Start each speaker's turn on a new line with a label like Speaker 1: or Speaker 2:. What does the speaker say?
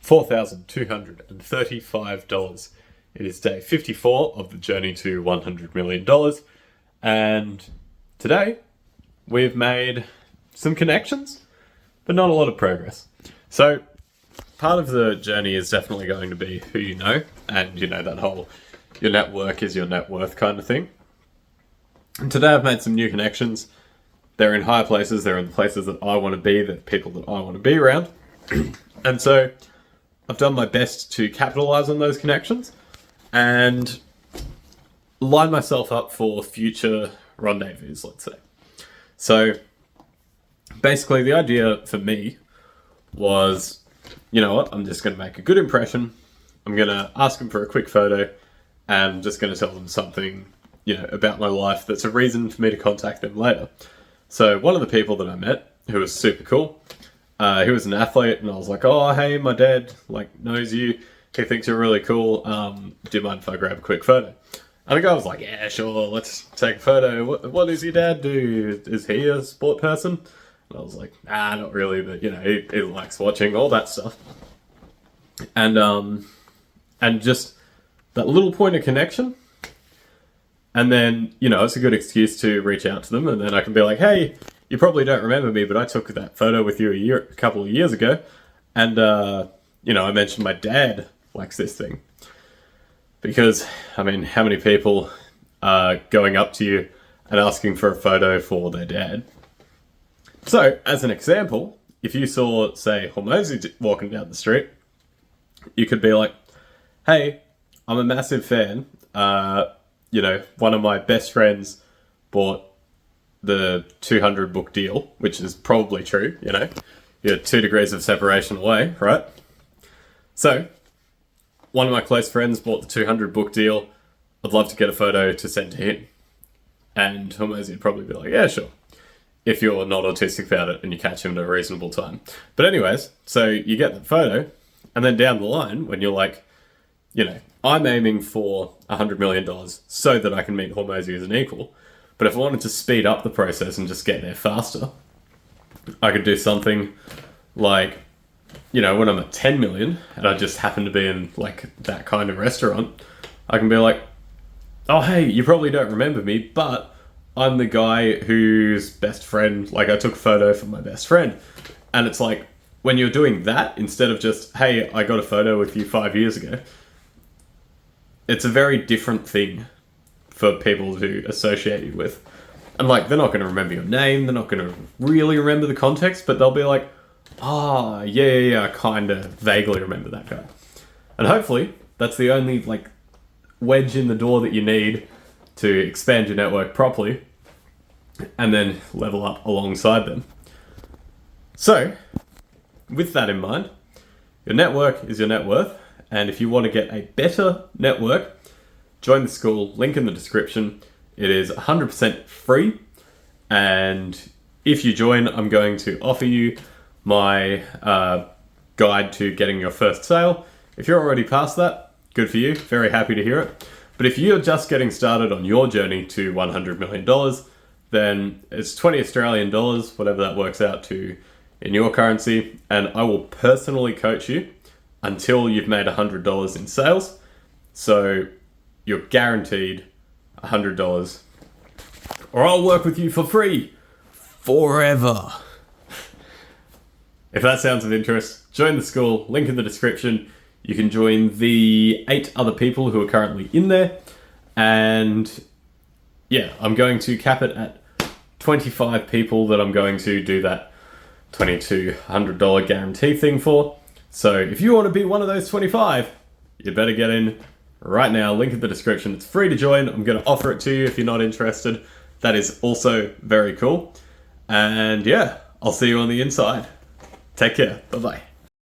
Speaker 1: $4,235. It is day 54 of the journey to $100 million. And today we've made some connections, but not a lot of progress. So part of the journey is definitely going to be who you know, and that whole your network is your net worth kind of thing. And today I've made some new connections. They're in higher places, they're in the places that I want to be, the people that I want to be around. And so I've done my best to capitalize on those connections and line myself up for future rendezvous, let's say. So basically the idea for me was, you know what, I'm just going to make a good impression. I'm going to ask them for a quick photo and I'm just going to tell them something, about my life that's a reason for me to contact them later. So one of the people that I met, who was super cool, he was an athlete, and I was like, oh, hey, my dad, knows you. He thinks you're really cool. Do you mind if I grab a quick photo? And the guy was like, yeah, sure, let's take a photo. What does your dad do? Is he a sport person? And I was like, nah, not really, but, he likes watching, all that stuff. And just that little point of connection. And then, it's a good excuse to reach out to them, and then I can be like, hey, you probably don't remember me, but I took that photo with you a couple of years ago. And, I mentioned my dad likes this thing. Because, how many people are going up to you and asking for a photo for their dad? So, as an example, if you saw, say, Hormozi walking down the street, you could be like, hey, I'm a massive fan. One of my best friends bought the 200 book deal, which is probably true, You're 2 degrees of separation away, right? So, one of my close friends bought the 200 book deal. I'd love to get a photo to send to him. And Hormozi would probably be like, yeah, sure. If you're not autistic about it and you catch him at a reasonable time. But anyways, so you get the photo, and then down the line, when you're like, I'm aiming for $100 million so that I can meet Hormozi as an equal. But if I wanted to speed up the process and just get there faster, I could do something like, when I'm at 10 million and I just happen to be in that kind of restaurant, I can be like, oh, hey, you probably don't remember me, but I'm the guy whose best friend, I took a photo for my best friend. And it's like, when you're doing that, instead of just, hey, I got a photo with you 5 years ago, it's a very different thing for people to associate you with. And they're not going to remember your name, they're not going to really remember the context, but they'll be like, yeah, I kind of vaguely remember that guy. And hopefully that's the only wedge in the door that you need to expand your network properly and then level up alongside them. So with that in mind, your network is your net worth. And if you want to get a better network, join the school, link in the description. It is 100% free. And if you join, I'm going to offer you my guide to getting your first sale. If you're already past that, good for you. Very happy to hear it. But if you're just getting started on your journey to $100 million, then it's 20 Australian dollars, whatever that works out to in your currency. And I will personally coach you until you've made $100 in sales. So you're guaranteed $100, or I'll work with you for free forever. If that sounds of interest, join the school, link in the description. You can join the 8 other people who are currently in there. And yeah, I'm going to cap it at 25 people that I'm going to do that $2,200 guarantee thing for. So if you want to be one of those 25, you better get in right now. Link in the description. It's free to join. I'm going to offer it to you if you're not interested. That is also very cool. And yeah, I'll see you on the inside. Take care. Bye-bye.